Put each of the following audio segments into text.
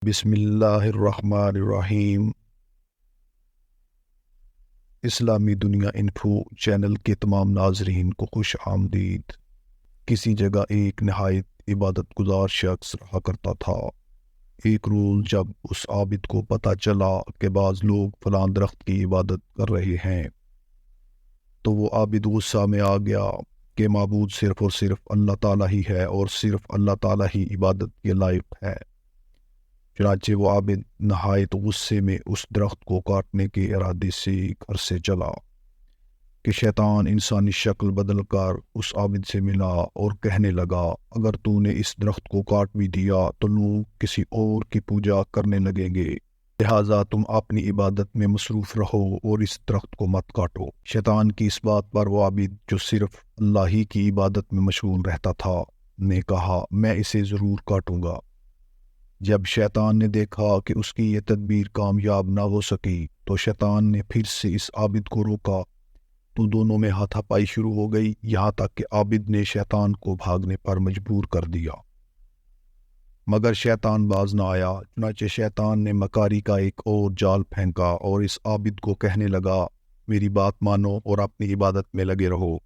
بسم اللہ الرحمن الرحیم۔ اسلامی دنیا انفو چینل کے تمام ناظرین کو خوش آمدید۔ کسی جگہ ایک نہایت عبادت گزار شخص رہا کرتا تھا۔ ایک روز جب اس عابد کو پتہ چلا کہ بعض لوگ فلاں درخت کی عبادت کر رہے ہیں تو وہ عابد غصہ میں آ گیا کہ معبود صرف اور صرف اللہ تعالیٰ ہی ہے اور صرف اللہ تعالیٰ ہی عبادت کے لائق ہے۔ چنانچہ وہ عابد نہایت غصے میں اس درخت کو کاٹنے کے ارادے سے گھر سے چلا کہ شیطان انسانی شکل بدل کر اس عابد سے ملا اور کہنے لگا، اگر تو نے اس درخت کو کاٹ بھی دیا تو لوگ کسی اور کی پوجا کرنے لگیں گے، لہٰذا تم اپنی عبادت میں مصروف رہو اور اس درخت کو مت کاٹو۔ شیطان کی اس بات پر وہ عابد جو صرف اللہ ہی کی عبادت میں مشغول رہتا تھا نے کہا، میں اسے ضرور کاٹوں گا۔ جب شیطان نے دیکھا کہ اس کی یہ تدبیر کامیاب نہ ہو سکی تو شیطان نے پھر سے اس عابد کو روکا تو دونوں میں ہاتھا پائی شروع ہو گئی، یہاں تک کہ عابد نے شیطان کو بھاگنے پر مجبور کر دیا، مگر شیطان باز نہ آیا۔ چنانچہ شیطان نے مکاری کا ایک اور جال پھینکا اور اس عابد کو کہنے لگا، میری بات مانو اور اپنی عبادت میں لگے رہو،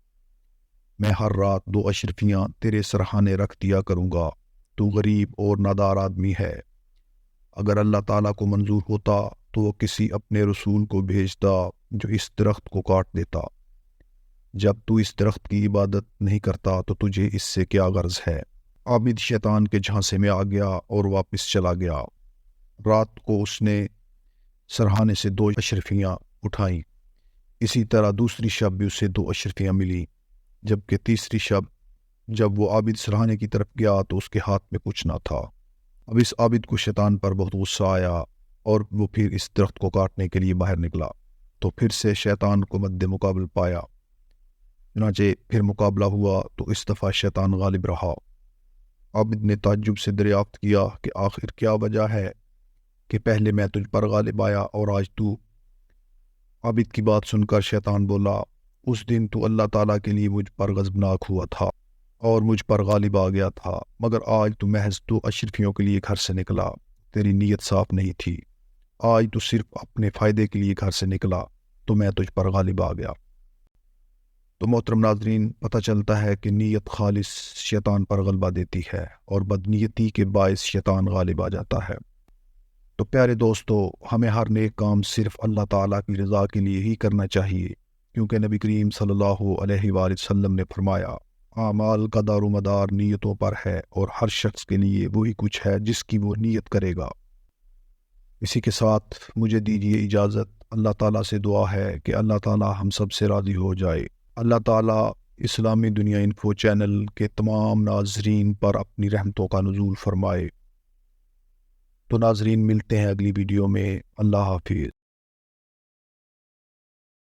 میں ہر رات 2 اشرفیاں تیرے سرہانے رکھ دیا کروں گا۔ تو غریب اور نادار آدمی ہے، اگر اللہ تعالیٰ کو منظور ہوتا تو وہ کسی اپنے رسول کو بھیجتا جو اس درخت کو کاٹ دیتا۔ جب تو اس درخت کی عبادت نہیں کرتا تو تجھے اس سے کیا غرض ہے؟ عابد شیطان کے جھانسے میں آ گیا اور واپس چلا گیا۔ رات کو اس نے سرہانے سے 2 اشرفیاں اٹھائیں۔ اسی طرح دوسری شب بھی اسے 2 اشرفیاں ملیں، جبکہ تیسری شب جب وہ عابد سرہانے کی طرف گیا تو اس کے ہاتھ میں کچھ نہ تھا۔ اب اس عابد کو شیطان پر بہت غصہ آیا اور وہ پھر اس درخت کو کاٹنے کے لیے باہر نکلا تو پھر سے شیطان کو مد مقابل پایا۔ چنانچہ پھر مقابلہ ہوا تو اس دفعہ شیطان غالب رہا۔ عابد نے تعجب سے دریافت کیا کہ آخر کیا وجہ ہے کہ پہلے میں تجھ پر غالب آیا اور آج تو؟ عابد کی بات سن کر شیطان بولا، اس دن تو اللہ تعالیٰ کے لیے مجھ پر غضبناک ہوا تھا اور مجھ پر غالب آ گیا تھا، مگر آج تو محض 2 اشرفیوں کے لیے گھر سے نکلا، تیری نیت صاف نہیں تھی۔ آج تو صرف اپنے فائدے کے لیے گھر سے نکلا تو میں تجھ پر غالب آ گیا۔ تو محترم ناظرین، پتہ چلتا ہے کہ نیت خالص شیطان پر غلبہ دیتی ہے اور بدنیتی کے باعث شیطان غالب آ جاتا ہے۔ تو پیارے دوستو، ہمیں ہر نیک کام صرف اللہ تعالیٰ کی رضا کے لیے ہی کرنا چاہیے، کیونکہ نبی کریم صلی اللہ علیہ وآلہ وسلم نے فرمایا، اعمال کا دار و مدار نیتوں پر ہے اور ہر شخص کے لیے وہی کچھ ہے جس کی وہ نیت کرے گا۔ اسی کے ساتھ مجھے دیجیے اجازت۔ اللہ تعالیٰ سے دعا ہے کہ اللہ تعالیٰ ہم سب سے راضی ہو جائے۔ اللہ تعالیٰ اسلامی دنیا انفو چینل کے تمام ناظرین پر اپنی رحمتوں کا نزول فرمائے۔ تو ناظرین، ملتے ہیں اگلی ویڈیو میں۔ اللہ حافظ۔